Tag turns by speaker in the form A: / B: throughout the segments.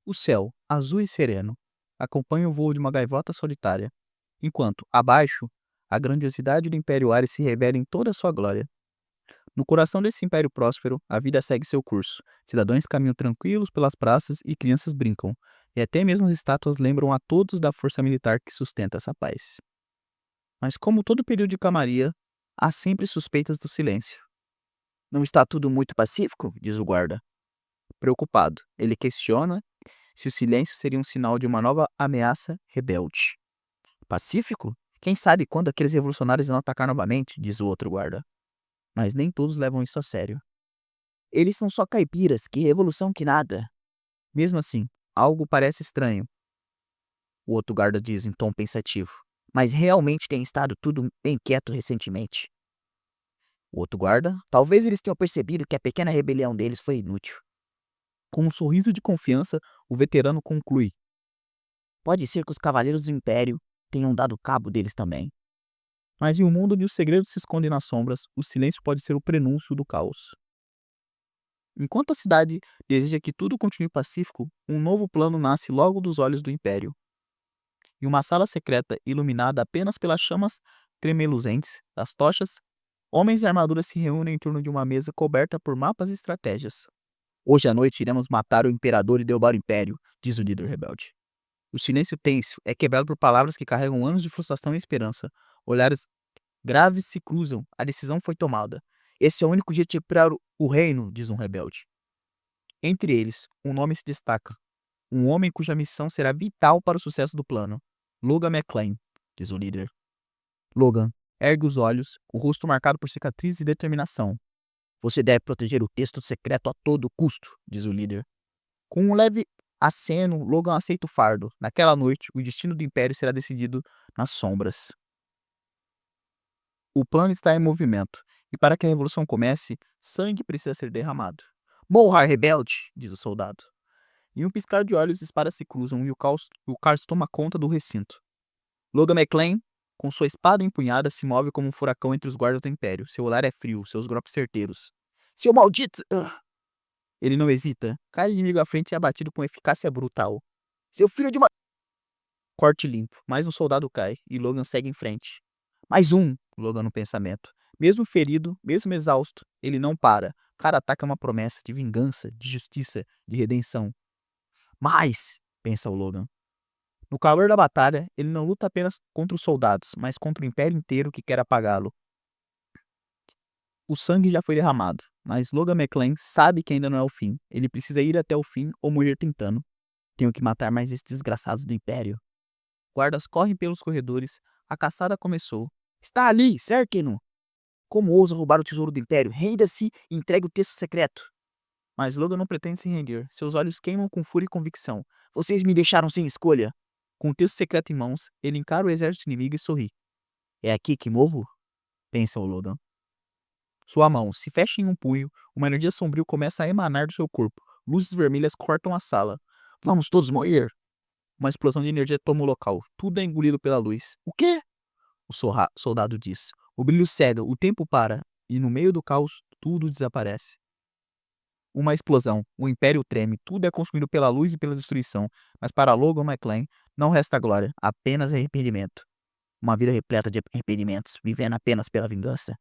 A: O céu, azul e sereno, acompanha o voo de uma gaivota solitária, enquanto, abaixo, a grandiosidade do Império Ares se revela em toda a sua glória. No coração desse império próspero, a vida segue seu curso. Cidadãos caminham tranquilos pelas praças e crianças brincam, e até mesmo as estátuas lembram a todos da força militar que sustenta essa paz. Mas como todo período de calmaria, há sempre suspeitas do silêncio. Não está tudo muito pacífico? Diz o guarda. Preocupado, ele questiona se o silêncio seria um sinal de uma nova ameaça rebelde. Pacífico? Quem sabe quando aqueles revolucionários vão atacar novamente? Diz o outro guarda. Mas nem todos levam isso a sério. Eles são só caipiras, que revolução que nada. Mesmo assim, algo parece estranho, o outro guarda diz em tom pensativo. Mas realmente tem estado tudo bem quieto recentemente. O outro guarda, talvez eles tenham percebido que a pequena rebelião deles foi inútil. Com um sorriso de confiança, o veterano conclui. Pode ser que os cavaleiros do Império tenham dado cabo deles também. Mas em um mundo onde os segredos se escondem nas sombras, o silêncio pode ser o prenúncio do caos. Enquanto a cidade deseja que tudo continue pacífico, um novo plano nasce logo dos olhos do Império. Em uma sala secreta iluminada apenas pelas chamas tremeluzentes das tochas, homens de armadura se reúnem em torno de uma mesa coberta por mapas e estratégias. Hoje à noite iremos matar o imperador e derrubar o império, diz o líder rebelde. O silêncio tenso é quebrado por palavras que carregam anos de frustração e esperança. Olhares graves se cruzam, a decisão foi tomada. Esse é o único jeito de recuperar o reino, diz um rebelde. Entre eles, um nome se destaca. Um homem cuja missão será vital para o sucesso do plano. Logan McLean, diz o líder. Logan ergue os olhos, o rosto marcado por cicatrizes e determinação. Você deve proteger o texto secreto a todo custo, diz o líder. Com um leve aceno, Logan aceita o fardo. Naquela noite, o destino do Império será decidido nas sombras. O plano está em movimento, e para que a revolução comece, sangue precisa ser derramado. Morra, rebelde, diz o soldado. Em um piscar de olhos, espadas se cruzam e o caos toma conta do recinto. Logan McLean, com sua espada empunhada, se move como um furacão entre os guardas do Império. Seu olhar é frio, seus golpes certeiros. Seu maldito! Ele não hesita. Cai o inimigo à frente e é abatido com eficácia brutal. Seu filho de uma... Corte limpo. Mais um soldado cai e Logan segue em frente. Mais um, Logan no pensamento. Mesmo ferido, mesmo exausto, ele não para. Cada ataque é uma promessa de vingança, de justiça, de redenção. Mais, pensa o Logan. No calor da batalha, ele não luta apenas contra os soldados, mas contra o império inteiro que quer apagá-lo. O sangue já foi derramado, mas Logan McLean sabe que ainda não é o fim. Ele precisa ir até o fim ou morrer tentando. Tenho que matar mais esses desgraçados do império. Guardas correm pelos corredores. A caçada começou. Está ali, cerquem-no! Como ousa roubar o tesouro do império? Renda-se e entregue o texto secreto. Mas Logan não pretende se render. Seus olhos queimam com fúria e convicção. Vocês me deixaram sem escolha. Com o texto secreto em mãos, ele encara o exército inimigo e sorri. É aqui que morro? Pensa o Logan. Sua mão se fecha em um punho, uma energia sombria começa a emanar do seu corpo. Luzes vermelhas cortam a sala. Vamos todos morrer! Uma explosão de energia toma o local. Tudo é engolido pela luz. O quê? O soldado diz. O brilho cega, o tempo para, e no meio do caos, tudo desaparece. Uma explosão. O império treme. Tudo é consumido pela luz e pela destruição. Mas para Logan McLean, não resta glória, apenas arrependimento. Uma vida repleta de arrependimentos, vivendo apenas pela vingança.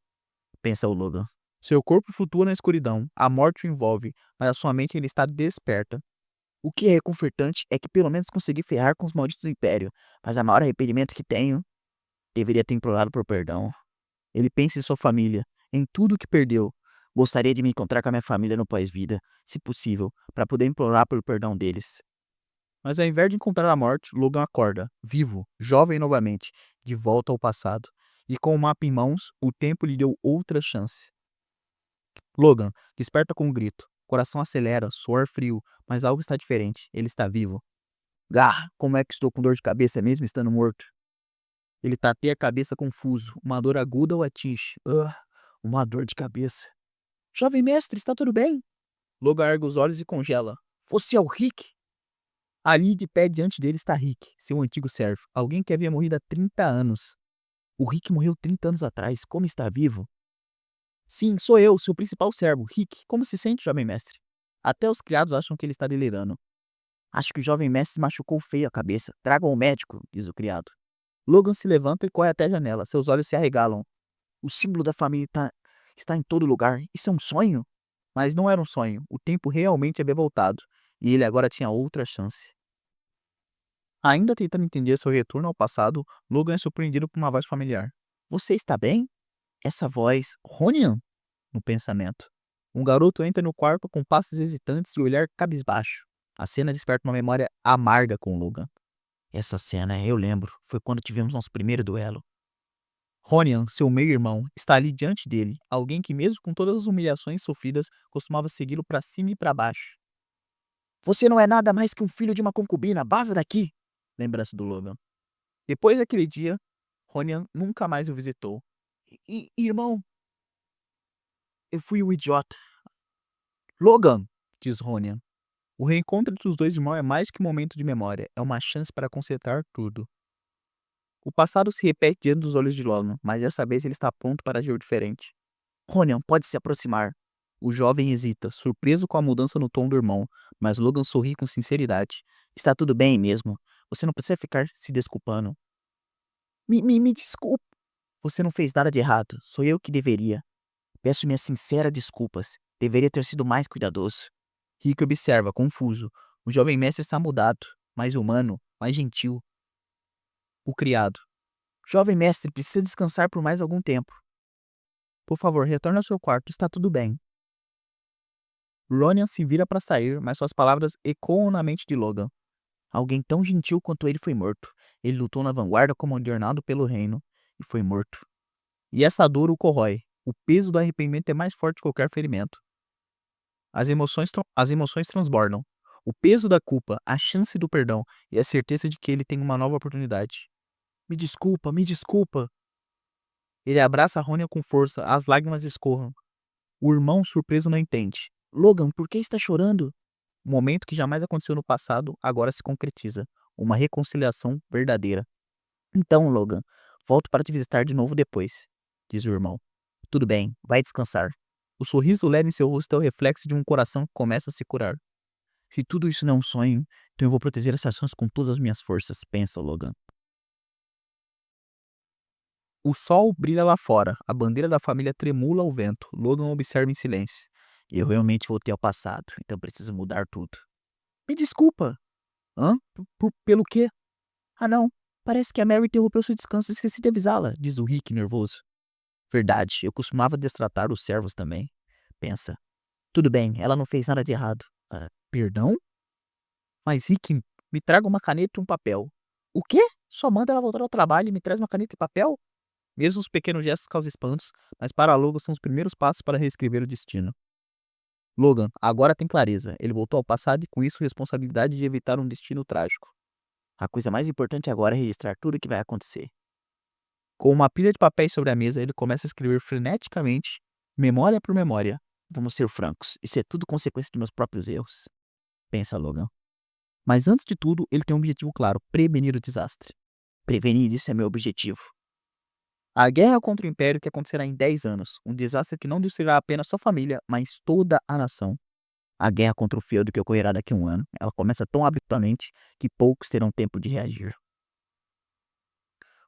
A: Pensa o Logan. Seu corpo flutua na escuridão. A morte o envolve, mas a sua mente ainda está desperta. O que é reconfortante é que pelo menos consegui ferrar com os malditos do império. Mas a maior arrependimento que tenho, deveria ter implorado por perdão. Ele pensa em sua família, em tudo que perdeu. Gostaria de me encontrar com a minha família no pós-vida, se possível, para poder implorar pelo perdão deles. Mas ao invés de encontrar a morte, Logan acorda, vivo, jovem novamente, de volta ao passado. E com o mapa em mãos, o tempo lhe deu outra chance. Logan desperta com um grito. Coração acelera, suor frio, mas algo está diferente. Ele está vivo. Gah, como é que estou com dor de cabeça mesmo estando morto? Ele tateia a cabeça confuso. Uma dor aguda o atinge. Uma dor de cabeça. Jovem mestre, está tudo bem? Logan ergue os olhos e congela. Você é o Rick? Ali de pé diante dele está Rick, seu antigo servo. Alguém que havia morrido há 30 anos. O Rick morreu 30 anos atrás. Como está vivo? Sim, sou eu, seu principal servo. Rick, como se sente, jovem mestre? Até os criados acham que ele está delirando. Acho que o jovem mestre machucou feio a cabeça. Tragam o médico, diz o criado. Logan se levanta e corre até a janela. Seus olhos se arregalam. O símbolo da família está em todo lugar. Isso é um sonho? Mas não era um sonho. O tempo realmente havia voltado. E ele agora tinha outra chance. Ainda tentando entender seu retorno ao passado, Logan é surpreendido por uma voz familiar. Você está bem? Essa voz, Ronian? No pensamento. Um garoto entra no quarto com passos hesitantes e olhar cabisbaixo. A cena desperta uma memória amarga com Logan. Essa cena, eu lembro, foi quando tivemos nosso primeiro duelo. Ronian, seu meio-irmão, está ali diante dele, alguém que, mesmo com todas as humilhações sofridas, costumava segui-lo para cima e para baixo. Você não é nada mais que um filho de uma concubina, vaza daqui! Lembrança do Logan. Depois daquele dia, Ronian nunca mais o visitou. Irmão, eu fui o idiota. Logan, diz Ronian. O reencontro entre os dois irmãos é mais que um momento de memória, é uma chance para consertar tudo. O passado se repete diante dos olhos de Logan, mas dessa vez ele está pronto para agir diferente. Ronian pode se aproximar. O jovem hesita, surpreso com a mudança no tom do irmão, mas Logan sorri com sinceridade. Está tudo bem mesmo. Você não precisa ficar se desculpando. Me desculpe. Você não fez nada de errado. Sou eu que deveria. Peço minhas sinceras desculpas. Deveria ter sido mais cuidadoso. Rick observa, confuso. O jovem mestre está mudado, mais humano, mais gentil. O criado. Jovem mestre precisa descansar por mais algum tempo. Por favor, retorne ao seu quarto, está tudo bem. Ronian se vira para sair, mas suas palavras ecoam na mente de Logan. Alguém tão gentil quanto ele foi morto. Ele lutou na vanguarda como ordenado pelo reino e foi morto. E essa dor o corrói. O peso do arrependimento é mais forte que qualquer ferimento. As emoções transbordam. O peso da culpa, a chance do perdão e a certeza de que ele tem uma nova oportunidade. Me desculpa, me desculpa. Ele abraça Ronian com força, as lágrimas escorram. O irmão, surpreso, não entende. Logan, por que está chorando? Um momento que jamais aconteceu no passado, agora se concretiza. Uma reconciliação verdadeira. Então, Logan, volto para te visitar de novo depois, diz o irmão. Tudo bem, vai descansar. O sorriso leve em seu rosto é o reflexo de um coração que começa a se curar. Se tudo isso não é um sonho, então eu vou proteger essas chances com todas as minhas forças, pensa Logan. O sol brilha lá fora, a bandeira da família tremula ao vento. Logan observa em silêncio. Eu realmente voltei ao passado, então preciso mudar tudo. Me desculpa. Hã? Pelo quê? Ah não, parece que a Mary interrompeu seu descanso e esqueci de avisá-la, diz o Rick nervoso. Verdade, eu costumava destratar os servos também. Pensa. Tudo bem, ela não fez nada de errado. Perdão? Mas Rick, me traga uma caneta e um papel. O quê? Só manda ela voltar ao trabalho e me traz uma caneta e papel? Mesmo os pequenos gestos causam espantos, mas para Logan são os primeiros passos para reescrever o destino. Logan agora tem clareza. Ele voltou ao passado e com isso responsabilidade de evitar um destino trágico. A coisa mais importante agora é registrar tudo o que vai acontecer. Com uma pilha de papéis sobre a mesa, ele começa a escrever freneticamente, memória por memória. Vamos ser francos, isso é tudo consequência de meus próprios erros, pensa Logan. Mas antes de tudo, ele tem um objetivo claro: prevenir o desastre. Prevenir isso é meu objetivo. A guerra contra o Império que acontecerá em 10 anos, um desastre que não destruirá apenas sua família, mas toda a nação. A guerra contra o feudo que ocorrerá daqui a um ano, ela começa tão abruptamente que poucos terão tempo de reagir.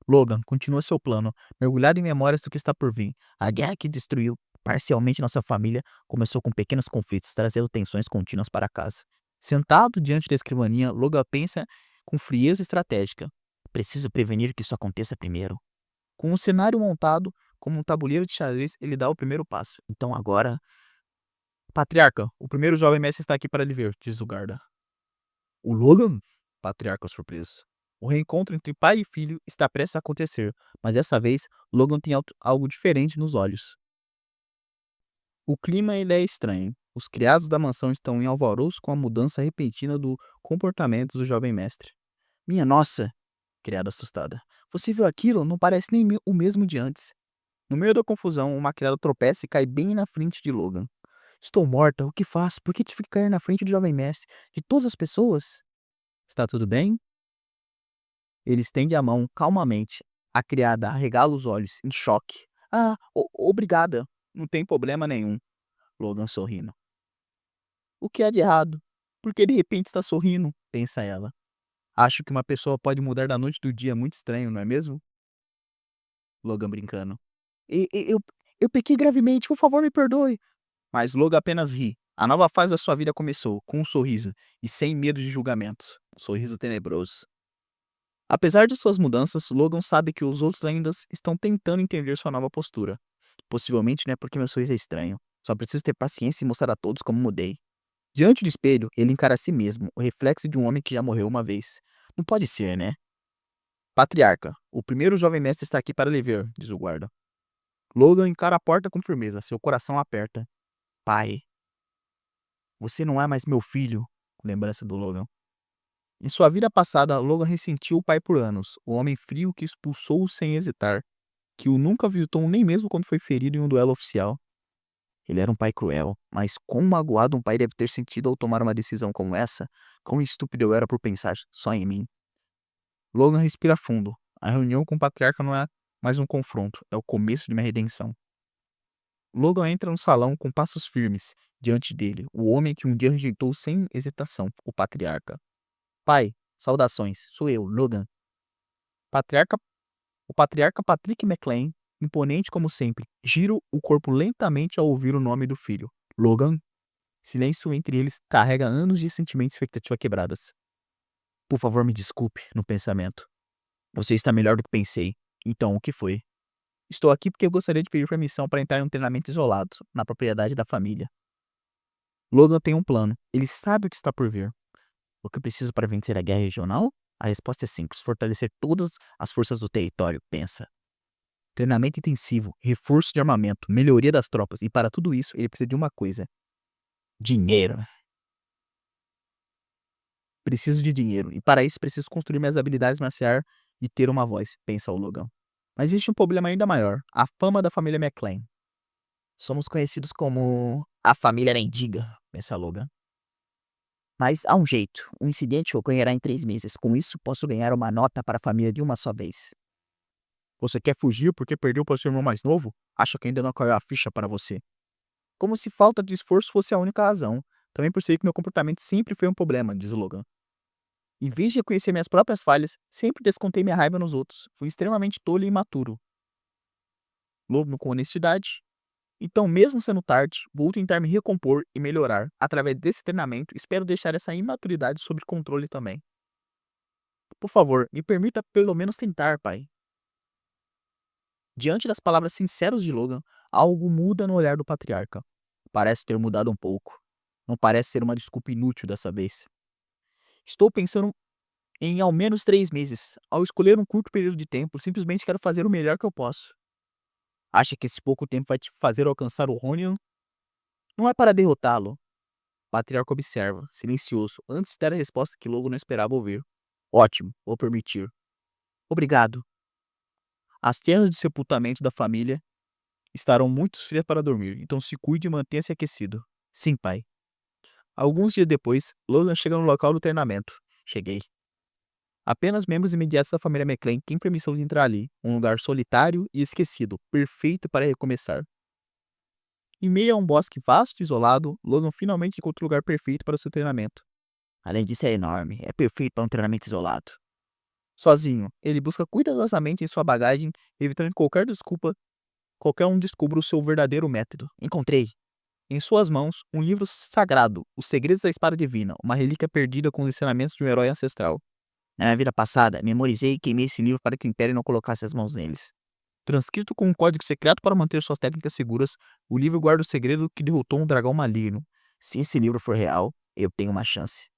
A: Logan continua seu plano, mergulhado em memórias do que está por vir. A guerra que destruiu parcialmente nossa família começou com pequenos conflitos, trazendo tensões contínuas para casa. Sentado diante da escrivaninha, Logan pensa com frieza estratégica. Preciso prevenir que isso aconteça primeiro. Com o cenário montado como um tabuleiro de xadrez, ele dá o primeiro passo. Então agora... Patriarca, o primeiro jovem mestre está aqui para lhe ver, diz o guarda. O Logan? Patriarca surpreso. O reencontro entre pai e filho está prestes a acontecer, mas dessa vez Logan tem algo diferente nos olhos. O clima ele é estranho. Os criados da mansão estão em alvoroço com a mudança repentina do comportamento do jovem mestre. Minha nossa! Criada assustada. Você viu aquilo? Não parece nem o mesmo de antes. No meio da confusão, uma criada tropeça e cai bem na frente de Logan. Estou morta, o que faço? Por que tive que cair na frente do jovem mestre? De todas as pessoas? Está tudo bem? Ele estende a mão calmamente. A criada arregala os olhos, em choque. Ah, obrigada. Não tem problema nenhum. Logan sorrindo. O que é de errado? Por que de repente está sorrindo? Pensa ela. Acho que uma pessoa pode mudar da noite do dia, muito estranho, não é mesmo? Logan brincando. "E eu pequei gravemente, por favor me perdoe." Mas Logan apenas ri. A nova fase da sua vida começou, com um sorriso, e sem medo de julgamentos. Um sorriso tenebroso. Apesar de suas mudanças, Logan sabe que os outros ainda estão tentando entender sua nova postura. Possivelmente não é porque meu sorriso é estranho. Só preciso ter paciência e mostrar a todos como mudei. Diante do espelho, ele encara a si mesmo, o reflexo de um homem que já morreu uma vez. Não pode ser, né? Patriarca, o primeiro jovem mestre está aqui para lhe ver, diz o guarda. Logan encara a porta com firmeza, seu coração aperta. Pai, você não é mais meu filho, lembrança do Logan. Em sua vida passada, Logan ressentiu o pai por anos, o homem frio que expulsou-o sem hesitar, que o nunca visitou nem mesmo quando foi ferido em um duelo oficial. Ele era um pai cruel, mas quão magoado um pai deve ter sentido ao tomar uma decisão como essa, quão estúpido eu era por pensar só em mim. Logan respira fundo. A reunião com o patriarca não é mais um confronto, é o começo de minha redenção. Logan entra no salão com passos firmes. Diante dele, o homem que um dia rejeitou sem hesitação, o patriarca. Pai, saudações, sou eu, Logan. Patriarca, o patriarca Patrick McLean, imponente como sempre, gira o corpo lentamente ao ouvir o nome do filho. Logan. Silêncio entre eles carrega anos de sentimentos e expectativa quebradas. Por favor, me desculpe, no pensamento. Você está melhor do que pensei. Então, o que foi? Estou aqui porque eu gostaria de pedir permissão para entrar em um treinamento isolado, na propriedade da família. Logan tem um plano. Ele sabe o que está por vir. O que preciso para vencer a guerra regional? A resposta é simples: fortalecer todas as forças do território, pensa. Treinamento intensivo, reforço de armamento, melhoria das tropas, e para tudo isso ele precisa de uma coisa: dinheiro. Preciso de dinheiro, e para isso preciso construir minhas habilidades marciais e ter uma voz, pensa o Logan. Mas existe um problema ainda maior: a fama da família McLean. Somos conhecidos como a família mendiga, pensa Logan. Mas há um jeito. Um incidente ocorrerá em 3 meses. Com isso, posso ganhar uma nota para a família de uma só vez. Você quer fugir porque perdeu para seu irmão mais novo? Acha que ainda não caiu a ficha para você. Como se falta de esforço fosse a única razão. Também percebi que meu comportamento sempre foi um problema, diz Logan. Em vez de reconhecer minhas próprias falhas, sempre descontei minha raiva nos outros. Fui extremamente tolo e imaturo. Logan com honestidade. Então, mesmo sendo tarde, vou tentar me recompor e melhorar. Através desse treinamento, espero deixar essa imaturidade sob controle também. Por favor, me permita pelo menos tentar, pai. Diante das palavras sinceras de Logan, algo muda no olhar do patriarca. Parece ter mudado um pouco. Não parece ser uma desculpa inútil dessa vez. Estou pensando em ao menos 3 meses. Ao escolher um curto período de tempo, simplesmente quero fazer o melhor que eu posso. Acha que esse pouco tempo vai te fazer alcançar o Ronion? Não é para derrotá-lo. O patriarca observa, silencioso, antes de dar a resposta que Logan não esperava ouvir. Ótimo, vou permitir. Obrigado. As terras de sepultamento da família estarão muito frias para dormir, então se cuide e mantenha-se aquecido. Sim, pai. Alguns dias depois, Logan chega no local do treinamento. Cheguei. Apenas membros imediatos da família McLean têm permissão de entrar ali, um lugar solitário e esquecido, perfeito para recomeçar. Em meio a um bosque vasto e isolado, Logan finalmente encontra o lugar perfeito para o seu treinamento. Além disso, é enorme, é perfeito para um treinamento isolado. Sozinho, ele busca cuidadosamente em sua bagagem, evitando que qualquer um descubra o seu verdadeiro método. Encontrei, em suas mãos, um livro sagrado, Os Segredos da Espada Divina, uma relíquia perdida com os ensinamentos de um herói ancestral. Na minha vida passada, memorizei e queimei esse livro para que o Império não colocasse as mãos neles. Transcrito com um código secreto para manter suas técnicas seguras, o livro guarda o segredo que derrotou um dragão maligno. Se esse livro for real, eu tenho uma chance.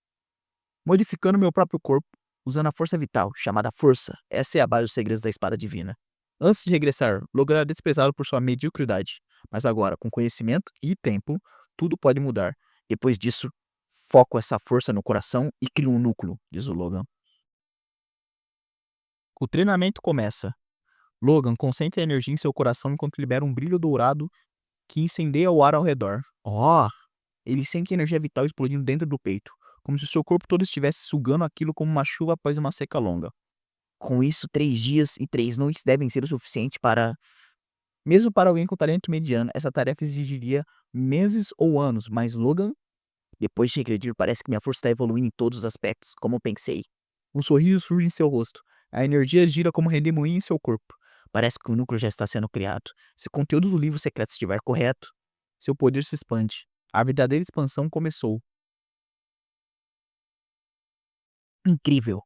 A: Modificando meu próprio corpo, usando a força vital, chamada força, essa é a base dos segredos da espada divina. Antes de regressar, logrará desprezá-lo por sua mediocridade. Mas agora, com conhecimento e tempo, tudo pode mudar. Depois disso, foco essa força no coração e crio um núcleo, diz o Logan. O treinamento começa. Logan concentra a energia em seu coração enquanto libera um brilho dourado que incendeia o ar ao redor. Ele sente a energia vital explodindo dentro do peito, como se seu corpo todo estivesse sugando aquilo como uma chuva após uma seca longa. Com isso, 3 dias e 3 noites devem ser o suficiente para... Mesmo para alguém com talento mediano, essa tarefa exigiria meses ou anos, mas Logan
B: Depois de regredir, parece que minha força está evoluindo em todos os aspectos, como pensei.
A: Um sorriso surge em seu rosto. A energia gira como redemoinho em seu corpo.
B: Parece que o núcleo já está sendo criado. Se o conteúdo do livro secreto estiver correto,
A: Seu poder se expande. A verdadeira expansão começou.
B: incrível.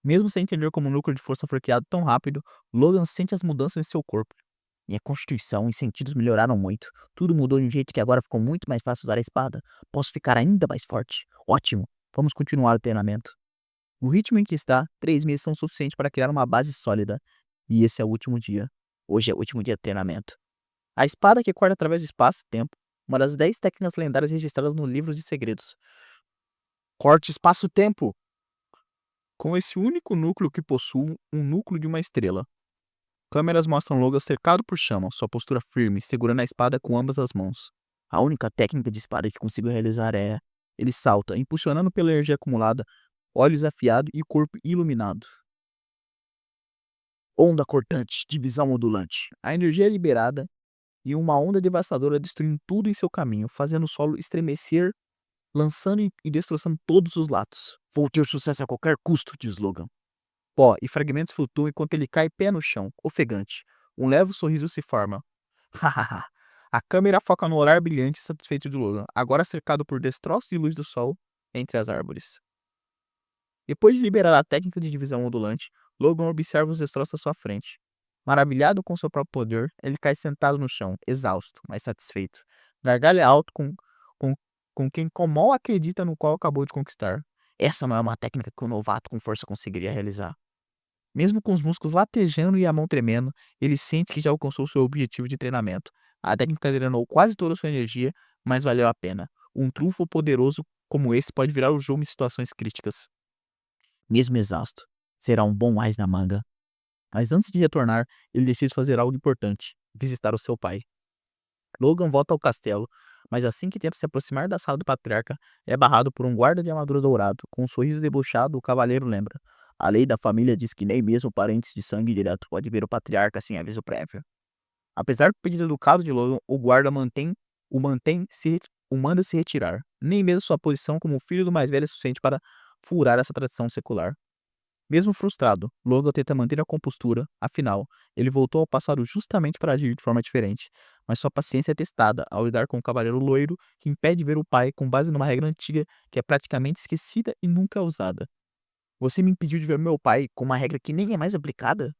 A: Mesmo sem entender como o núcleo de força foi criado tão rápido, Logan sente as mudanças em seu corpo.
B: Minha constituição e sentidos melhoraram muito. Tudo mudou de um jeito que agora ficou muito mais fácil usar a espada. Posso ficar ainda mais forte. Ótimo. Vamos continuar o treinamento.
A: No ritmo em que está, 3 meses são suficientes para criar uma base sólida. E esse é o último dia.
B: Hoje é o último dia de treinamento.
A: A espada que corta através do espaço e tempo, uma das 10 técnicas lendárias registradas no livro de segredos. Corte espaço-tempo! Com esse único núcleo que possui um núcleo de uma estrela. Câmeras mostram Logan cercado por chama, sua postura firme, segurando a espada com ambas as mãos.
B: A única técnica de espada que consigo realizar é...
A: Ele salta, impulsionando pela energia acumulada, olhos afiados e corpo iluminado.
B: onda cortante, divisão modulante.
A: A energia é liberada e uma onda devastadora destruindo tudo em seu caminho, fazendo o solo estremecer, lançando e destroçando todos os lados.
B: Vou ter sucesso a qualquer custo, diz Logan.
A: Pó e fragmentos flutuam enquanto ele cai pé no chão, ofegante. Um leve sorriso se forma. Hahaha. A câmera foca no olhar brilhante e satisfeito de Logan, agora cercado por destroços de luz do sol entre as árvores. Depois de liberar a técnica de divisão ondulante, Logan observa os destroços à sua frente. Maravilhado com seu próprio poder, ele cai sentado no chão, exausto, mas satisfeito. Gargalha alto com, com quem mal acredita no qual acabou de conquistar.
B: Essa não é uma técnica que um novato com força conseguiria realizar.
A: Mesmo com os músculos latejando e a mão tremendo, ele sente que já alcançou seu objetivo de treinamento. A técnica drenou quase toda a sua energia, mas valeu a pena. Um trunfo poderoso como esse pode virar o jogo em situações críticas.
B: Mesmo exausto, será um bom ás na manga.
A: Mas antes de retornar, ele decide fazer algo importante: visitar o seu pai. Logan volta ao castelo, mas assim que tenta se aproximar da sala do patriarca, é barrado por um guarda de armadura dourado. Com um sorriso debochado, o cavaleiro lembra:
B: A lei da família diz que nem mesmo parentes de sangue direto pode ver o patriarca sem aviso prévio.
A: Apesar do pedido educado de Logan, o guarda o manda se retirar. Nem mesmo sua posição como filho do mais velho é suficiente para furar essa tradição secular. Mesmo frustrado, Logan tenta manter a compostura, afinal, ele voltou ao passado justamente para agir de forma diferente, mas sua paciência é testada ao lidar com um cavaleiro loiro que impede ver o pai com base numa regra antiga que é praticamente esquecida e nunca usada.
B: Você me impediu de ver meu pai com uma regra que nem é mais aplicada?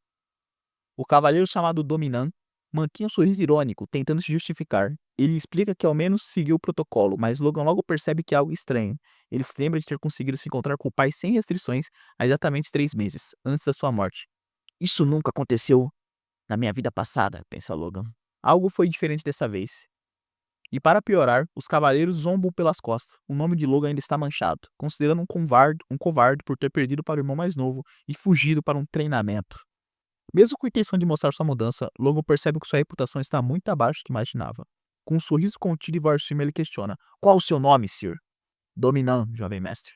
A: O cavaleiro chamado Dominan mantinha um sorriso irônico, tentando se justificar. Ele explica que ao menos seguiu o protocolo, mas Logan logo percebe que é algo estranho. Ele se lembra de ter conseguido se encontrar com o pai sem restrições há exatamente 3 meses, antes da sua morte.
B: Isso nunca aconteceu na minha vida passada, pensa Logan.
A: Algo foi diferente dessa vez. E para piorar, os cavaleiros zombam pelas costas. O nome de Logan ainda está manchado, considerando um covarde por ter perdido para o irmão mais novo e fugido para um treinamento. Mesmo com a intenção de mostrar sua mudança, Logan percebe que sua reputação está muito abaixo do que imaginava. Com um sorriso contido e voz firme, ele questiona:
B: Qual o seu nome, Sir?
A: Dominan, jovem mestre.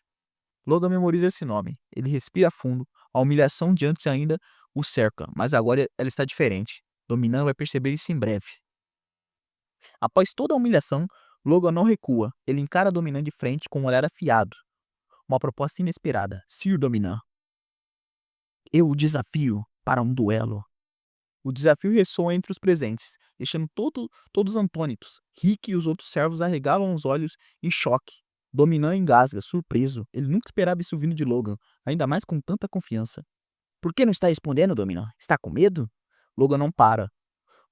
A: Logan memoriza esse nome. Ele respira fundo. A humilhação de antes ainda o cerca, mas agora ela está diferente. Dominan vai perceber isso em breve. Após toda a humilhação, Logan não recua. Ele encara Dominan de frente com um olhar afiado. Uma proposta inesperada. Sir Dominan.
B: Eu o desafio para um duelo.
A: O desafio ressoa entre os presentes, deixando todos antônitos. Rick e os outros servos arregalam os olhos em choque. Dominan engasga, surpreso. Ele nunca esperava isso vindo de Logan, ainda mais com tanta confiança.
B: Por que não está respondendo, Dominan? Está com medo?
A: Logan não para.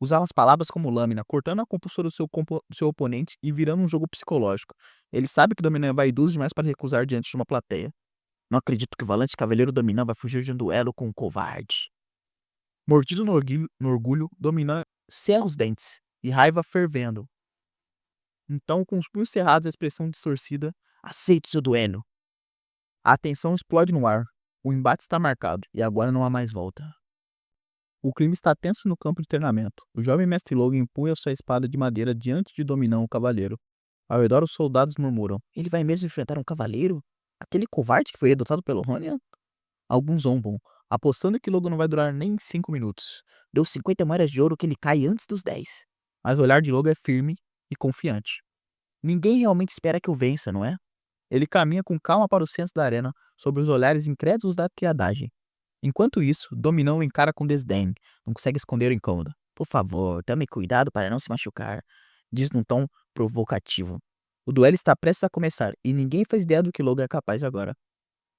A: Usava as palavras como lâmina, cortando a compostura do seu oponente e virando um jogo psicológico. Ele sabe que Dominan é vaidoso demais para recusar diante de uma plateia.
B: Não acredito que o valente cavaleiro Dominan vai fugir de um duelo com um covarde.
A: Mordido no orgulho, Dominan cerra os dentes e raiva fervendo. Então, com os punhos cerrados e a expressão distorcida,
B: aceito seu duelo.
A: A tensão explode no ar. O embate está marcado e agora não há mais volta. O clima está tenso no campo de treinamento. O jovem mestre Logan empunha sua espada de madeira diante de Dominan, o cavaleiro. Ao redor, os soldados murmuram:
B: Ele vai mesmo enfrentar um cavaleiro? Aquele covarde que foi adotado pelo Ronian?
A: Alguns zombam, apostando que Logan não vai durar nem 5 minutos.
B: Deu 50 moedas de ouro que ele cai antes dos 10.
A: Mas o olhar de Logan é firme e confiante.
B: Ninguém realmente espera que eu vença, não é?
A: Ele caminha com calma para o centro da arena, sob os olhares incrédulos da criadagem. Enquanto isso, Dominão o encara com desdém, não consegue esconder o incômodo.
B: Por favor, tome cuidado para não se machucar, diz num tom provocativo.
A: O duelo está prestes a começar e ninguém faz ideia do que Logan é capaz agora.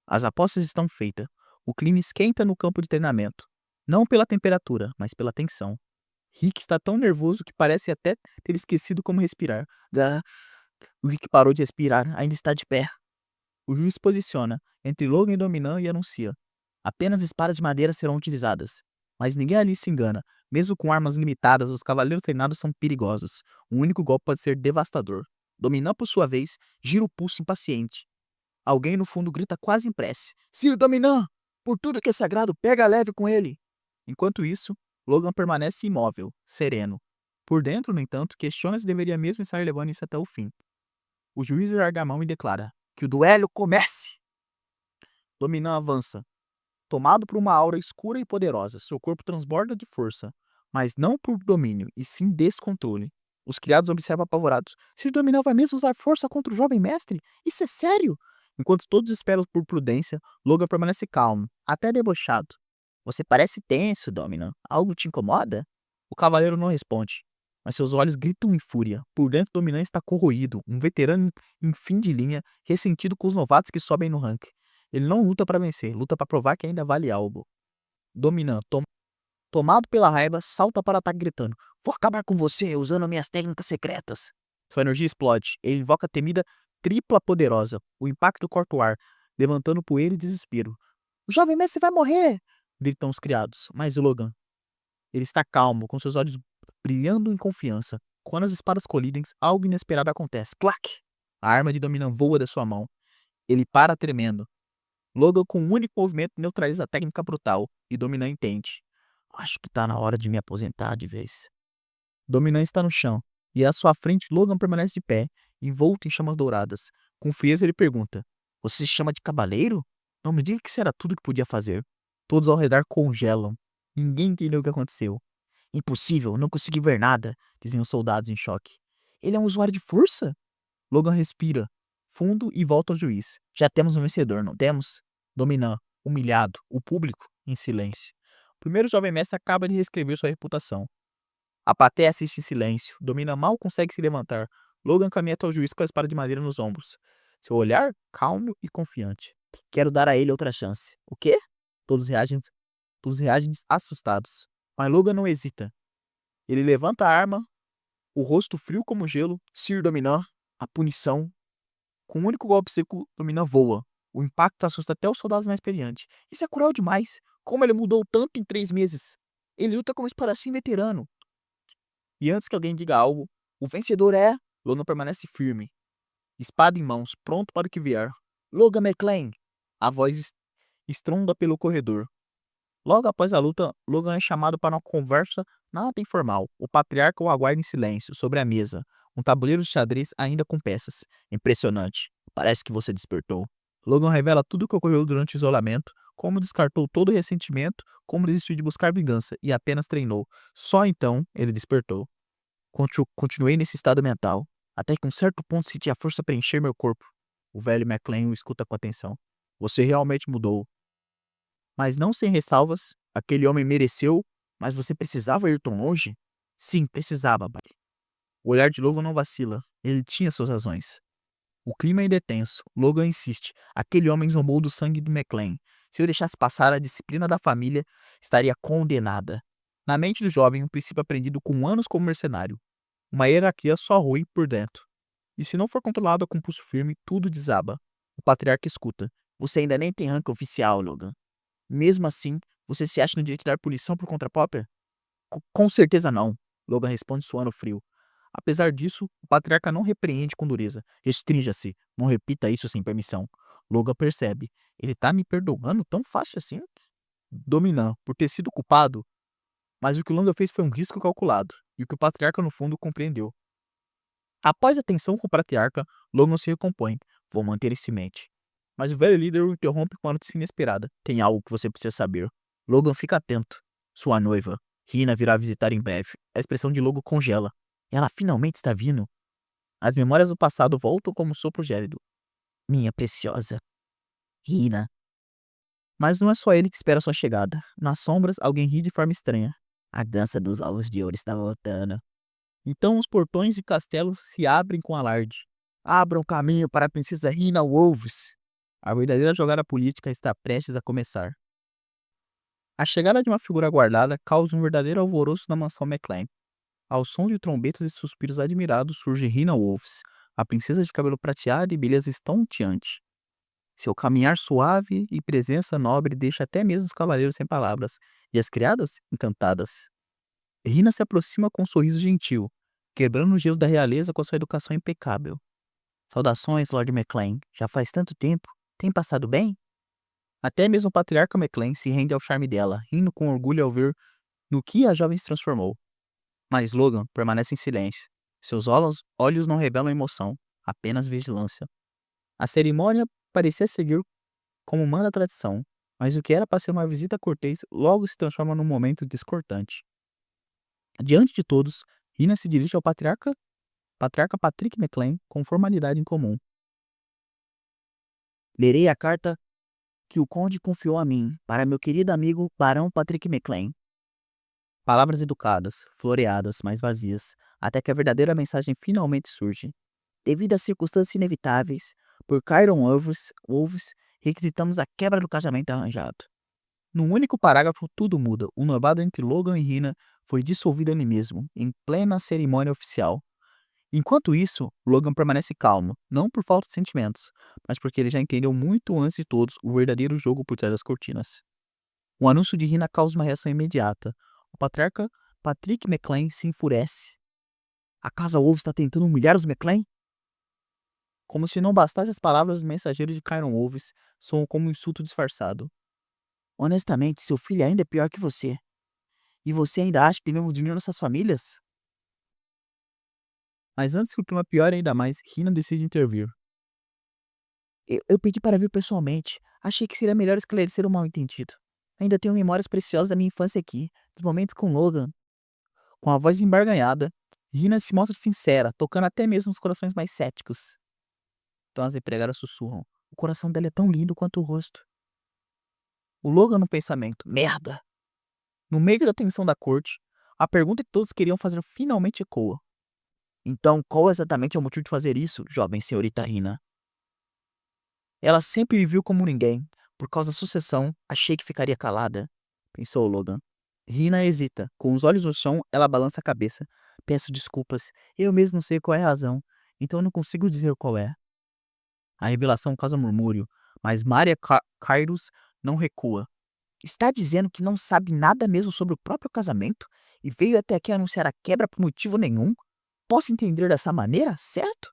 A: As apostas estão feitas. O clima esquenta no campo de treinamento. Não pela temperatura, mas pela tensão. Rick está tão nervoso que parece até ter esquecido como respirar.
B: Ah, o Rick parou de respirar, ainda está de pé.
A: O juiz posiciona entre Logan e Dominão e anuncia.
B: Apenas espadas de madeira serão utilizadas.
A: Mas ninguém ali se engana. Mesmo com armas limitadas, os cavaleiros treinados são perigosos. Um único golpe pode ser devastador. Dominão, por sua vez, gira o pulso impaciente. Alguém no fundo grita quase em prece.
B: Sir Dominão, por tudo que é sagrado, pega leve com ele.
A: Enquanto isso, Logan permanece imóvel, sereno. Por dentro, no entanto, questiona se deveria mesmo estar levando isso até o fim. O juiz larga a mão e declara:
B: Que o duelo comece!
A: Dominão avança. Tomado por uma aura escura e poderosa, seu corpo transborda de força, mas não por domínio, e sim descontrole. Os criados observam apavorados.
B: Sir Dominão vai mesmo usar força contra o jovem mestre? Isso é sério?
A: Enquanto todos esperam por prudência, Logan permanece calmo, até debochado.
B: Você parece tenso, Dominão. Algo te incomoda?
A: O cavaleiro não responde, mas seus olhos gritam em fúria. Por dentro, o dominante está corroído, um veterano em fim de linha, ressentido com os novatos que sobem no ranking. Ele não luta para vencer, luta para provar que ainda vale algo. Dominant, tomado pela raiva, salta para o ataque gritando:
B: Vou acabar com você usando minhas técnicas secretas.
A: Sua energia explode. Ele invoca a temida tripla poderosa. O impacto corta o ar, levantando poeira e desespero.
B: O jovem mestre vai morrer!
A: Gritam os criados. Mas Logan, ele está calmo, com seus olhos brilhando em confiança. Quando as espadas colidem, algo inesperado acontece. Clac! A arma de Dominant voa da sua mão. Ele para tremendo. Logan, com um único movimento, neutraliza a técnica brutal e Dominant entende.
B: Acho que tá na hora de me aposentar de vez.
A: Dominant está no chão, e à sua frente Logan permanece de pé, envolto em chamas douradas. Com frieza ele pergunta:
B: Você se chama de cavaleiro?
A: Não me diga que isso era tudo que podia fazer. Todos ao redor congelam. Ninguém entendeu o que aconteceu.
B: Impossível, não consegui ver nada, dizem os soldados em choque.
A: Ele é um usuário de força? Logan respira fundo e volta ao juiz.
B: Já temos um vencedor, não temos?
A: Dominant, humilhado, o público em silêncio. O primeiro jovem mestre acaba de reescrever sua reputação. A plateia assiste em silêncio. Dominant mal consegue se levantar. Logan caminha até o juiz com a espada de madeira nos ombros. Seu olhar calmo e confiante.
B: Quero dar a ele outra chance. O quê?
A: Todos reagem assustados. Mas Logan não hesita. Ele levanta a arma, o rosto frio como gelo. Sir Dominant, a punição. Com um único golpe seco, Dominant voa. O impacto assusta até os soldados mais experientes. Isso é cruel demais. Como ele mudou tanto em 3 meses? Ele luta como espadachim veterano. E antes que alguém diga algo, o vencedor é... Logan permanece firme, espada em mãos, pronto para o que vier.
B: Logan McLean!
A: A voz estronda pelo corredor. Logo após a luta, Logan é chamado para uma conversa nada informal. O patriarca o aguarda em silêncio, sobre a mesa. Um tabuleiro de xadrez ainda com peças.
B: Impressionante. Parece que você despertou.
A: Logan revela tudo o que ocorreu durante o isolamento, como descartou todo o ressentimento, como desistiu de buscar vingança e apenas treinou. Só então ele despertou. Continuei nesse estado mental, até que um certo ponto senti a força preencher meu corpo. O velho McLean o escuta com atenção. Você realmente mudou. Mas não sem ressalvas, aquele homem mereceu, mas você precisava ir tão longe? Sim, precisava, Barry. O olhar de Logan não vacila, ele tinha suas razões. O clima ainda é tenso. Logan insiste. Aquele homem zombou do sangue do McLean. Se eu deixasse passar, a disciplina da família estaria condenada. Na mente do jovem, um princípio aprendido com anos como mercenário. Uma hierarquia só ruim por dentro. E se não for controlada com pulso firme, tudo desaba. O patriarca escuta.
B: Você ainda nem tem rank oficial, Logan. Mesmo assim, você se acha no direito de dar punição por conta própria?
A: Com certeza não, Logan responde suando frio. Apesar disso, o patriarca não repreende com dureza. Restrinja-se, não repita isso sem permissão. Logan percebe. Ele tá me perdoando tão fácil assim? Dominant, por ter sido culpado. Mas o que Logan fez foi um risco calculado, e o que o patriarca no fundo compreendeu. Após a tensão com o patriarca, Logan se recompõe. Vou manter isso em mente. Mas o velho líder o interrompe com uma notícia inesperada. Tem algo que você precisa saber. Logan, fica atento. Sua noiva, Rina, virá visitar em breve. A expressão de Logan congela. Ela finalmente está vindo. As memórias do passado voltam como um sopro gélido.
B: Minha preciosa. Rina.
A: Mas não é só ele que espera sua chegada. Nas sombras, alguém ri de forma estranha.
B: A dança dos ovos de ouro está voltando.
A: Então os portões de castelo se abrem com alarde.
B: Abram caminho para a princesa Rina Wolves.
A: A verdadeira jogada política está prestes a começar. A chegada de uma figura guardada causa um verdadeiro alvoroço na mansão McLean. Ao som de trombetas e suspiros admirados surge Rina Wolves, a princesa de cabelo prateado e beleza estonteante. Seu caminhar suave e presença nobre deixa até mesmo os cavaleiros sem palavras, e as criadas encantadas. Rina se aproxima com um sorriso gentil, quebrando o gelo da realeza com sua educação impecável.
B: Saudações, Lord McLean. Já faz tanto tempo. Tem passado bem?
A: Até mesmo o patriarca McLean se rende ao charme dela, rindo com orgulho ao ver no que a jovem se transformou. Mas Logan permanece em silêncio. Seus olhos não revelam emoção, apenas vigilância. A cerimônia parecia seguir como manda a tradição, mas o que era para ser uma visita cortês logo se transforma num momento descortante. Diante de todos, Rina se dirige ao patriarca Patrick McLean com formalidade em comum.
B: Lerei a carta que o conde confiou a mim, para meu querido amigo Barão Patrick McLean.
A: Palavras educadas, floreadas, mas vazias, até que a verdadeira mensagem finalmente surge.
B: Devido às circunstâncias inevitáveis, por Kyron Wolves, requisitamos a quebra do casamento arranjado.
A: Num único parágrafo, tudo muda. O noivado entre Logan e Rina foi dissolvido ali mesmo, em plena cerimônia oficial. Enquanto isso, Logan permanece calmo, não por falta de sentimentos, mas porque ele já entendeu muito antes de todos o verdadeiro jogo por trás das cortinas. O anúncio de Rina causa uma reação imediata. O patriarca Patrick McLean se enfurece.
B: A Casa Wolves está tentando humilhar os McLean?
A: Como se não bastasse as palavras do mensageiro de Kyron Wolves, soam como um insulto disfarçado.
B: Honestamente, seu filho ainda é pior que você. E você ainda acha que devemos unir nossas famílias?
A: Mas antes que o clima piore ainda mais, Rina decide intervir.
B: Eu pedi para vir pessoalmente. Achei que seria melhor esclarecer o mal-entendido. Ainda tenho memórias preciosas da minha infância aqui, dos momentos com Logan.
A: Com a voz embarganhada, Rina se mostra sincera, tocando até mesmo os corações mais céticos. Então as empregadas sussurram.
B: O coração dela é tão lindo quanto o rosto.
A: O Logan no pensamento. Merda! No meio da tensão da corte, a pergunta que todos queriam fazer finalmente ecoa.
B: Então, qual exatamente é o motivo de fazer isso, jovem senhorita Rina?
A: Ela sempre me viu como ninguém. Por causa da sucessão, achei que ficaria calada, pensou Logan. Rina hesita. Com os olhos no chão, ela balança a cabeça. Peço desculpas. Eu mesmo não sei qual é a razão. Então eu não consigo dizer qual é. A revelação causa murmúrio, mas Maria Kairos não recua.
B: Está dizendo que não sabe nada mesmo sobre o próprio casamento e veio até aqui anunciar a quebra por motivo nenhum? Posso entender dessa maneira, certo?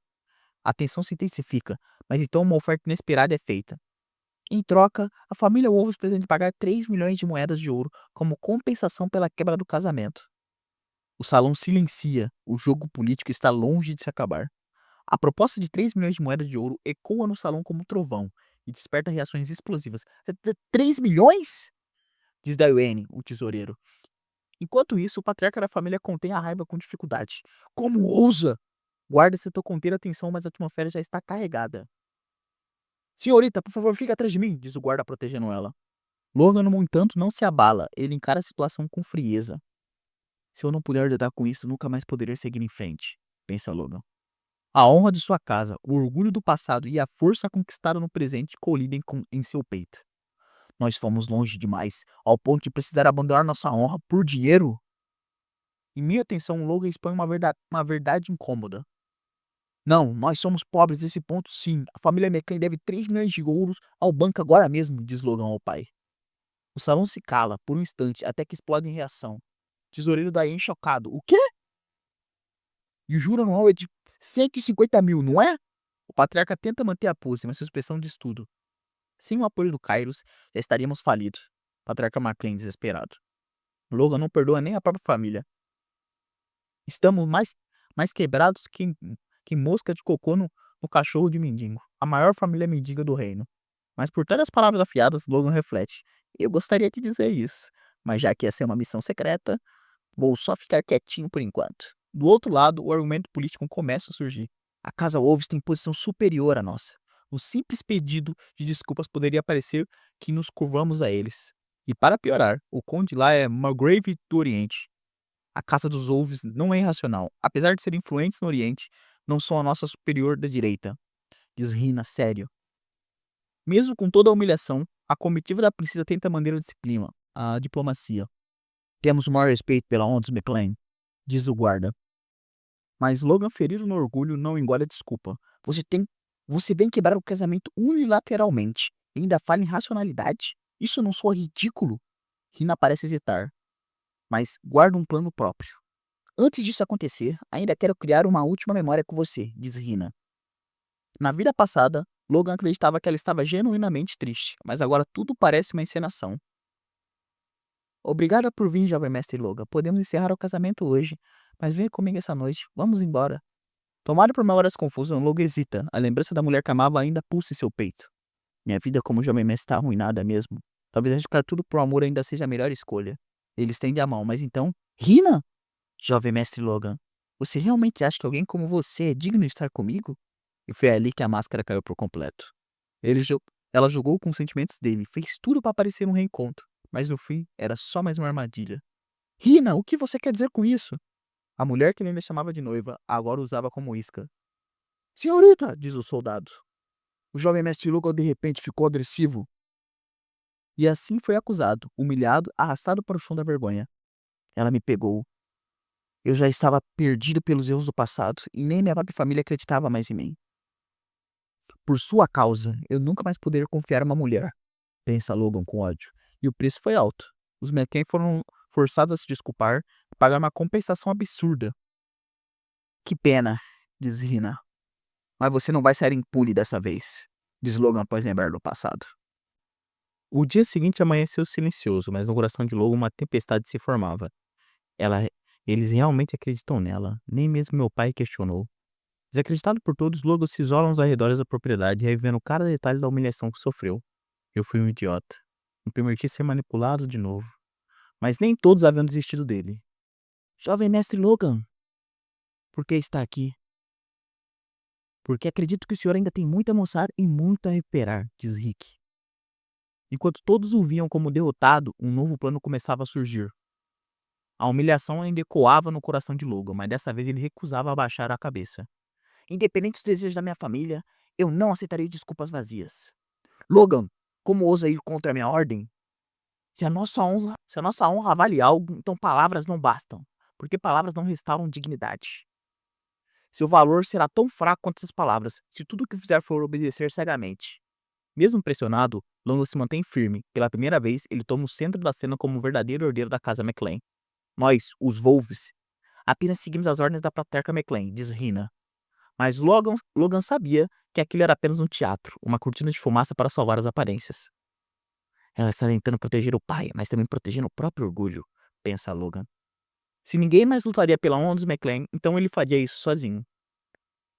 A: A tensão se intensifica, mas então uma oferta inesperada é feita. Em troca, a família Wolves pretende pagar 3 milhões de moedas de ouro como compensação pela quebra do casamento. O salão silencia, o jogo político está longe de se acabar. A proposta de 3 milhões de moedas de ouro ecoa no salão como um trovão e desperta reações explosivas.
B: 3 milhões?
A: Diz Daiane, o tesoureiro. Enquanto isso, o patriarca da família contém a raiva com dificuldade. Como ousa? Guarda tentou conter a tensão, mas a atmosfera já está carregada. Senhorita, por favor, fique atrás de mim, diz o guarda protegendo ela. Logan, no entanto, não se abala. Ele encara a situação com frieza. Se eu não puder lidar com isso, nunca mais poderei seguir em frente, pensa Logan. A honra de sua casa, o orgulho do passado e a força conquistada no presente colidem em seu peito.
B: Nós fomos longe demais, ao ponto de precisar abandonar nossa honra por dinheiro?
A: Em minha atenção, Logan expõe uma verdade incômoda.
B: Não, nós somos pobres nesse ponto sim. A família McLean deve 3 milhões de ouros ao banco agora mesmo, diz Logan ao pai.
A: O salão se cala por um instante até que explode em reação. Tesoureiro Daí chocado. O quê?
B: E o juro anual é de 150 mil, não é?
A: O patriarca tenta manter a pose, mas sua expressão diz tudo. Sem o apoio do Kairos, já estaríamos falidos. Patriarca McLean desesperado. Logan não perdoa nem a própria família. Estamos mais quebrados que mosca de cocô no cachorro de mendigo. A maior família mendiga do reino. Mas por trás das palavras afiadas, Logan reflete. Eu gostaria de dizer isso, mas já que essa é uma missão secreta, vou só ficar quietinho por enquanto. Do outro lado, o argumento político começa a surgir.
B: A Casa Wolves tem posição superior à nossa.
A: O simples pedido de desculpas poderia parecer que nos curvamos a eles. E para piorar, o conde lá é Margrave do Oriente. A caça dos Wolves não é irracional. Apesar de serem influentes no Oriente, não são a nossa superior da direita.
B: Diz Rina, sério.
A: Mesmo com toda a humilhação, a comitiva da princesa tenta manter a disciplina, a diplomacia.
B: Temos o maior respeito pela honra dos McLean, diz o guarda.
A: Mas Logan, ferido no orgulho, não engole a desculpa.
B: Você vem quebrar o casamento unilateralmente e ainda fala em racionalidade? Isso não soa ridículo?
A: Rina parece hesitar.
B: Mas guarda um plano próprio. Antes disso acontecer, ainda quero criar uma última memória com você, diz Rina.
A: Na vida passada, Logan acreditava que ela estava genuinamente triste, mas agora tudo parece uma encenação.
B: Obrigada por vir, jovem mestre Logan. Podemos encerrar o casamento hoje, mas venha comigo essa noite. Vamos embora.
A: Tomado por memórias confusas, Logan hesita. A lembrança da mulher que amava ainda pulsa em seu peito.
B: Minha vida como jovem mestre está arruinada mesmo. Talvez arriscar tudo por amor ainda seja a melhor escolha. Ele estende a mão, mas então... Rina! Jovem mestre Logan, você realmente acha que alguém como você é digno de estar comigo?
A: E foi ali que a máscara caiu por completo. Ela jogou com os sentimentos dele, fez tudo para parecer um reencontro, mas no fim era só mais uma armadilha.
B: Rina, o que você quer dizer com isso?
A: A mulher que ele ainda chamava de noiva agora usava como isca.
B: Senhorita, diz o soldado. O jovem mestre Logan de repente ficou agressivo.
A: E assim foi acusado, humilhado, arrastado para o chão da vergonha.
B: Ela me pegou. Eu já estava perdido pelos erros do passado e nem minha própria família acreditava mais em mim. Por sua causa, eu nunca mais poderia confiar em uma mulher, pensa Logan com ódio.
A: E o preço foi alto. Os McCain foram forçados a se desculpar e pagar uma compensação absurda.
B: Que pena, diz Rina. Mas você não vai sair impune dessa vez, diz Logan após lembrar do passado.
A: O dia seguinte amanheceu silencioso, mas no coração de Logan uma tempestade se formava. Eles realmente acreditam nela. Nem mesmo meu pai questionou. Desacreditado por todos, Logan se isola nos arredores da propriedade, revivendo cada detalhe da humilhação que sofreu. Eu fui um idiota. Me permiti ser manipulado de novo. Mas nem todos haviam desistido dele.
B: Jovem mestre Logan, por que está aqui? Porque acredito que o senhor ainda tem muito a mostrar e muito a recuperar, diz Rick.
A: Enquanto todos o viam como derrotado, um novo plano começava a surgir. A humilhação ainda ecoava no coração de Logan, mas dessa vez ele recusava abaixar a cabeça.
B: Independente dos desejos da minha família, eu não aceitarei desculpas vazias. Logan, como ousa ir contra a minha ordem? Se a nossa honra vale algo, então palavras não bastam, porque palavras não restauram dignidade. Seu valor será tão fraco quanto essas palavras, se tudo o que fizer for obedecer cegamente.
A: Mesmo pressionado, Logan se mantém firme. Pela primeira vez, ele toma o centro da cena como o verdadeiro herdeiro da casa McLean.
B: Nós, os Wolves, apenas seguimos as ordens da patriarca McLean, diz Rina.
A: Mas Logan sabia que aquilo era apenas um teatro, uma cortina de fumaça para salvar as aparências.
B: Ela está tentando proteger o pai, mas também protegendo o próprio orgulho, pensa Logan. Se ninguém mais lutaria pela honra dos McLean, então ele faria isso sozinho.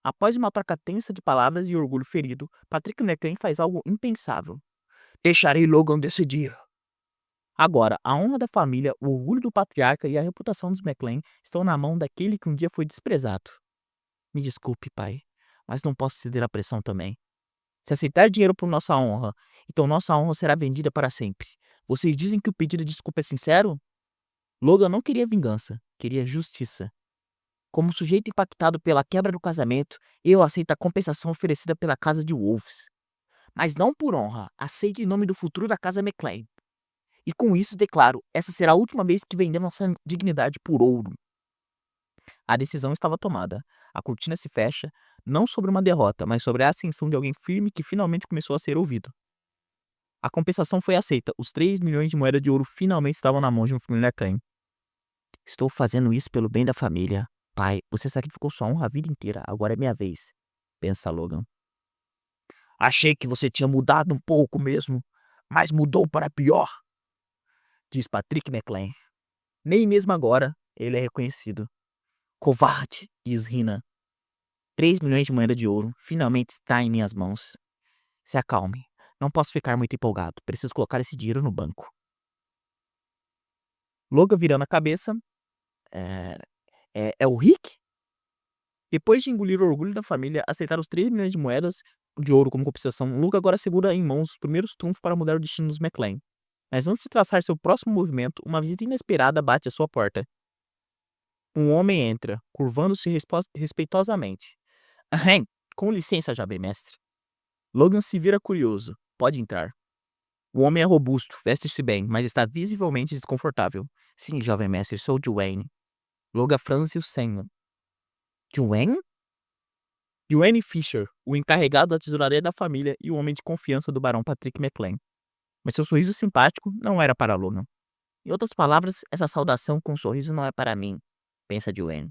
B: Após uma troca tensa de palavras e orgulho ferido, Patrick McLean faz algo impensável. Deixarei Logan decidir.
A: Agora, a honra da família, o orgulho do patriarca e a reputação dos McLean estão na mão daquele que um dia foi desprezado.
B: Me desculpe, pai, mas não posso ceder à pressão também.
A: Se aceitar dinheiro por nossa honra, então nossa honra será vendida para sempre. Vocês dizem que o pedido de desculpa é sincero?
B: Logan não queria vingança, queria justiça. Como sujeito impactado pela quebra do casamento, eu aceito a compensação oferecida pela casa de Wolves. Mas não por honra, aceito em nome do futuro da casa McLean. E com isso declaro, essa será a última vez que vendemos nossa dignidade por ouro.
A: A decisão estava tomada. A cortina se fecha, não sobre uma derrota, mas sobre a ascensão de alguém firme que finalmente começou a ser ouvido. A compensação foi aceita. Os 3 milhões de moedas de ouro finalmente estavam na mão de um família clã.
B: Estou fazendo isso pelo bem da família. Pai, você sacrificou sua honra a vida inteira, agora é minha vez, pensa Logan. Achei que você tinha mudado um pouco mesmo, mas mudou para pior, diz Patrick McLean.
A: Nem mesmo agora ele é reconhecido.
B: Covarde, diz Rina. 3 milhões de moedas de ouro finalmente está em minhas mãos. Se acalme, não posso ficar muito empolgado, preciso colocar esse dinheiro no banco.
A: Logan virando a cabeça.
B: É o Rick? Depois de engolir o orgulho da família, aceitar os 3 milhões de moedas de ouro como compensação, Luke agora segura em mãos os primeiros trunfos para mudar o destino dos McLean. Mas antes de traçar seu próximo movimento, uma visita inesperada bate à sua porta. Um homem entra, curvando-se respeitosamente. Ahem, com licença, jovem mestre. Logan se vira curioso. Pode entrar. O homem é robusto, veste-se bem, mas está visivelmente desconfortável. Sim, jovem mestre, sou Dwayne. Logan franze o senho. Dwayne? Dwayne Fisher, o encarregado da tesouraria da família e o homem de confiança do barão Patrick McLean. Mas seu sorriso simpático não era para Logan. Em outras palavras, essa saudação com um sorriso não é para mim, pensa Dwayne.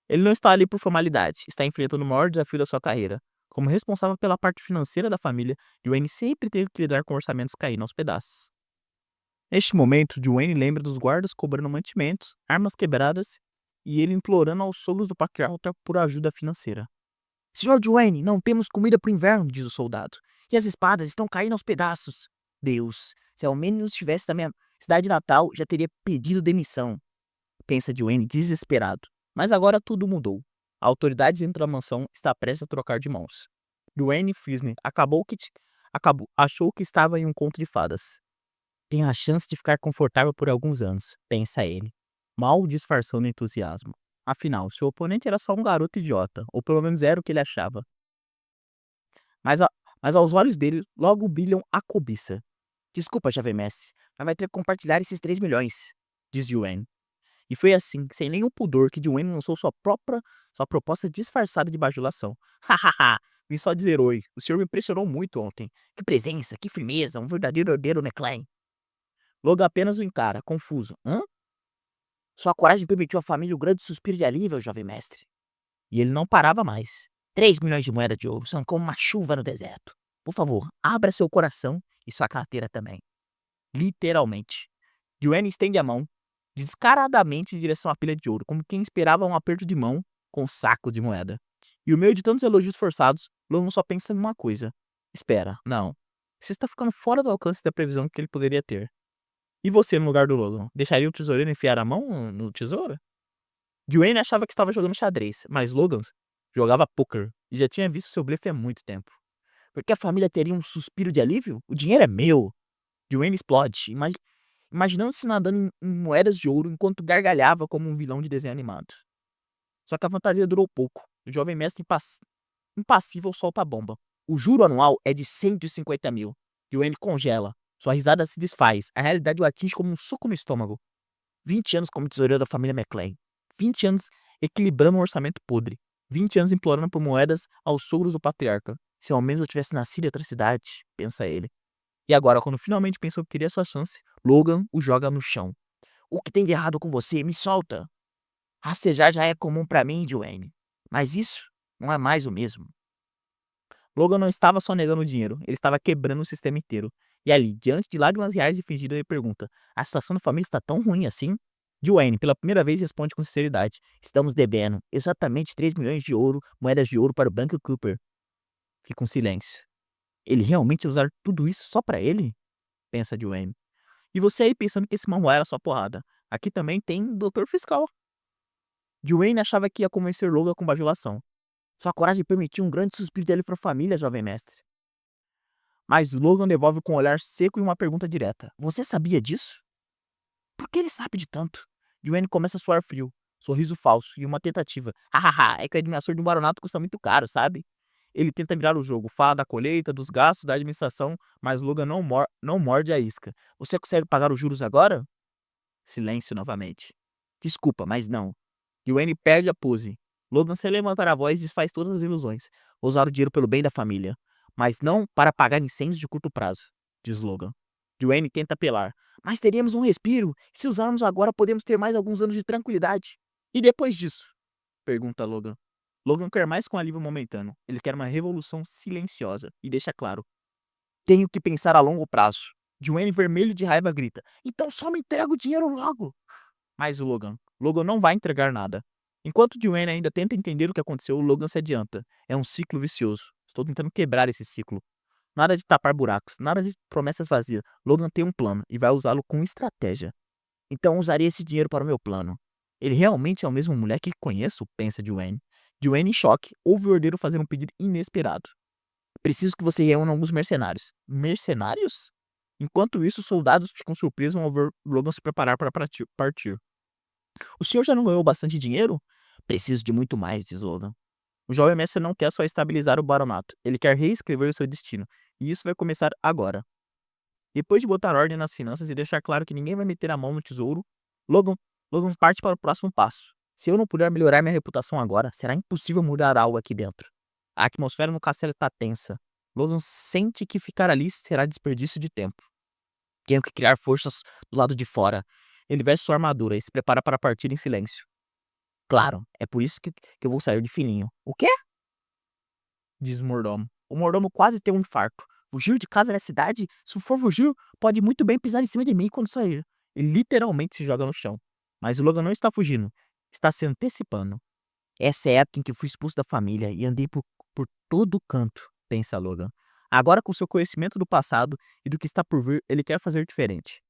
B: Ele não está ali por formalidade, está enfrentando o maior desafio da sua carreira. Como responsável pela parte financeira da família, Dwayne sempre teve que lidar com orçamentos caindo aos pedaços. Neste momento, Dwayne lembra dos guardas cobrando mantimentos, armas quebradas e ele implorando aos sogros do patriarca por ajuda financeira. Senhor Dwayne, não temos comida para o inverno, diz o soldado, e as espadas estão caindo aos pedaços. Deus, se ao menos estivesse na minha cidade natal, já teria pedido demissão, pensa Dwayne desesperado. Mas agora tudo mudou. A autoridade dentro da mansão está prestes a trocar de mãos. Dwayne Fisney achou que estava em um conto de fadas. Tenho a chance de ficar confortável por alguns anos, pensa ele, mal disfarçando entusiasmo. Afinal, seu oponente era só um garoto idiota, ou pelo menos era o que ele achava. Mas, mas aos olhos dele logo brilham a cobiça. Desculpa, jovem mestre, mas vai ter que compartilhar esses 3 milhões, diz Dwayne. E foi assim, sem nenhum pudor, que Dwayne lançou sua proposta disfarçada de bajulação. Hahaha, vim só dizer oi. O senhor me impressionou muito ontem. Que presença, que firmeza, um verdadeiro herdeiro McLean. Logan apenas o encara, confuso. Hã? Sua coragem permitiu à família o grande suspiro de alívio, jovem mestre. E ele não parava mais. 3 milhões de moedas de ouro são como uma chuva no deserto. Por favor, abra seu coração e sua carteira também. Literalmente. Dwayne estende a mão, descaradamente em direção à pilha de ouro, como quem esperava um aperto de mão com um saco de moeda. E o meio de tantos elogios forçados, Logan só pensa em uma coisa. Espera, não. Você está ficando fora do alcance da previsão que ele poderia ter. E você, no lugar do Logan, deixaria o tesoureiro enfiar a mão no tesouro? Dwayne achava que estava jogando xadrez, mas Logan jogava poker e já tinha visto seu blefe há muito tempo. Porque a família teria um suspiro de alívio? O dinheiro é meu. Dwayne explode, imaginando-se nadando em moedas de ouro enquanto gargalhava como um vilão de desenho animado. Só que a fantasia durou pouco. O jovem mestre impassível solta a bomba. O juro anual é de 150 mil. Dwayne congela. Sua risada se desfaz. A realidade o atinge como um soco no estômago. 20 anos como tesoureiro da família McLean. 20 anos equilibrando um orçamento podre. 20 anos implorando por moedas aos sogros do patriarca. Se ao menos eu tivesse nascido em outra cidade, pensa ele. E agora, quando finalmente pensou que queria sua chance, Logan o joga no chão. O que tem de errado com você? Me solta! Rastejar já é comum pra mim, Dwayne. Mas isso não é mais o mesmo. Logan não estava só negando o dinheiro, ele estava quebrando o sistema inteiro. E ali, diante de lágrimas reais e fingidas, ele pergunta: a situação da família está tão ruim assim? Dwayne, pela primeira vez, responde com sinceridade: estamos devendo exatamente 3 milhões de ouro, moedas de ouro para o Banco Cooper. Fica um silêncio. Ele realmente ia usar tudo isso só pra ele? Pensa Dwayne. E você aí pensando que esse manual era só porrada. Aqui também tem doutor fiscal. Dwayne achava que ia convencer Logan com bajulação. Sua coragem permitiu um grande suspiro dele para a família, jovem mestre. Mas Logan devolve com um olhar seco e uma pergunta direta. Você sabia disso? Por que ele sabe de tanto? Dwayne começa a suar frio, sorriso falso e uma tentativa. Hahaha, é que o administrador de um baronato custa muito caro, sabe? Ele tenta virar o jogo, fala da colheita, dos gastos, da administração, mas Logan não morde a isca. Você consegue pagar os juros agora? Silêncio novamente. Desculpa, mas não. Dwayne perde a pose. Logan, sem levantar a voz, desfaz todas as ilusões. Vou usar o dinheiro pelo bem da família, mas não para pagar incêndios de curto prazo, diz Logan. Dwayne tenta apelar. Mas teríamos um respiro. Se usarmos agora, podemos ter mais alguns anos de tranquilidade. E depois disso? Pergunta Logan. Logan quer mais com alívio momentâneo. Ele quer uma revolução silenciosa. E deixa claro. Tenho que pensar a longo prazo. Dwayne, vermelho de raiva, grita. Então só me entrega o dinheiro logo. Mas o Logan não vai entregar nada. Enquanto Dwayne ainda tenta entender o que aconteceu, o Logan se adianta. É um ciclo vicioso. Estou tentando quebrar esse ciclo. Nada de tapar buracos, nada de promessas vazias. Logan tem um plano e vai usá-lo com estratégia. Então usarei esse dinheiro para o meu plano. Ele realmente é o mesmo moleque que conheço? Pensa Dwayne. Joanne, em choque, ouve o herdeiro fazer um pedido inesperado. Preciso que você reúna alguns mercenários. Mercenários? Enquanto isso, os soldados ficam surpresos ao ver Logan se preparar para partir. O senhor já não ganhou bastante dinheiro? Preciso de muito mais, diz Logan. O jovem mestre não quer só estabilizar o baronato, ele quer reescrever o seu destino, e isso vai começar agora. Depois de botar ordem nas finanças e deixar claro que ninguém vai meter a mão no tesouro, Logan, Logan parte para o próximo passo. Se eu não puder melhorar minha reputação agora, será impossível mudar algo aqui dentro. A atmosfera no castelo está tensa. Logan sente que ficar ali será desperdício de tempo. Tenho que criar forças do lado de fora. Ele veste sua armadura e se prepara para partir em silêncio. Claro, é por isso que eu vou sair de fininho. O quê? Diz o mordomo. O mordomo quase tem um infarto. Fugir de casa nessa cidade? Se for fugir, pode muito bem pisar em cima de mim quando sair. Ele literalmente se joga no chão. Mas o Logan não está fugindo. Está se antecipando. Essa é a época em que fui expulso da família e andei por todo canto, pensa Logan. Agora, com seu conhecimento do passado e do que está por vir, ele quer fazer diferente.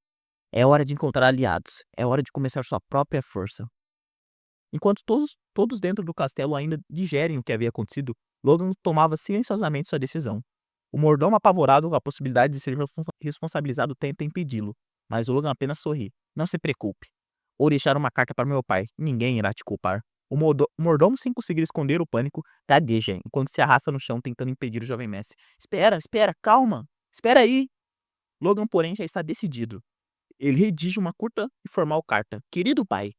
B: É hora de encontrar aliados. É hora de começar sua própria força. Enquanto todos dentro do castelo ainda digerem o que havia acontecido, Logan tomava silenciosamente sua decisão. O mordomo, apavorado com a possibilidade de ser responsabilizado, tenta impedi-lo, mas o Logan apenas sorri. Não se preocupe. Ou deixar uma carta para meu pai. Ninguém irá te culpar. O mordomo, sem conseguir esconder o pânico, gagueja enquanto se arrasta no chão tentando impedir o jovem mestre. Espera, calma. Espera aí. Logan, porém, já está decidido. Ele redige uma curta e formal carta. Querido pai,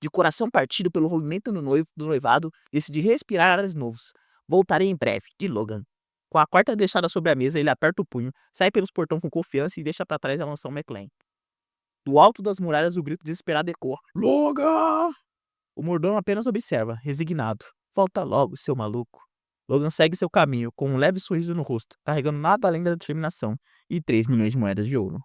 B: de coração partido pelo rompimento do noivado, decidi respirar ares novos. Voltarei em breve, de Logan. Com a carta deixada sobre a mesa, ele aperta o punho, sai pelos portões com confiança e deixa para trás a mansão McLean. Do alto das muralhas, o grito desesperado ecoa. Logan! O mordomo apenas observa, resignado. Volta logo, seu maluco. Logan segue seu caminho, com um leve sorriso no rosto, carregando nada além da determinação e 3 milhões de moedas de ouro.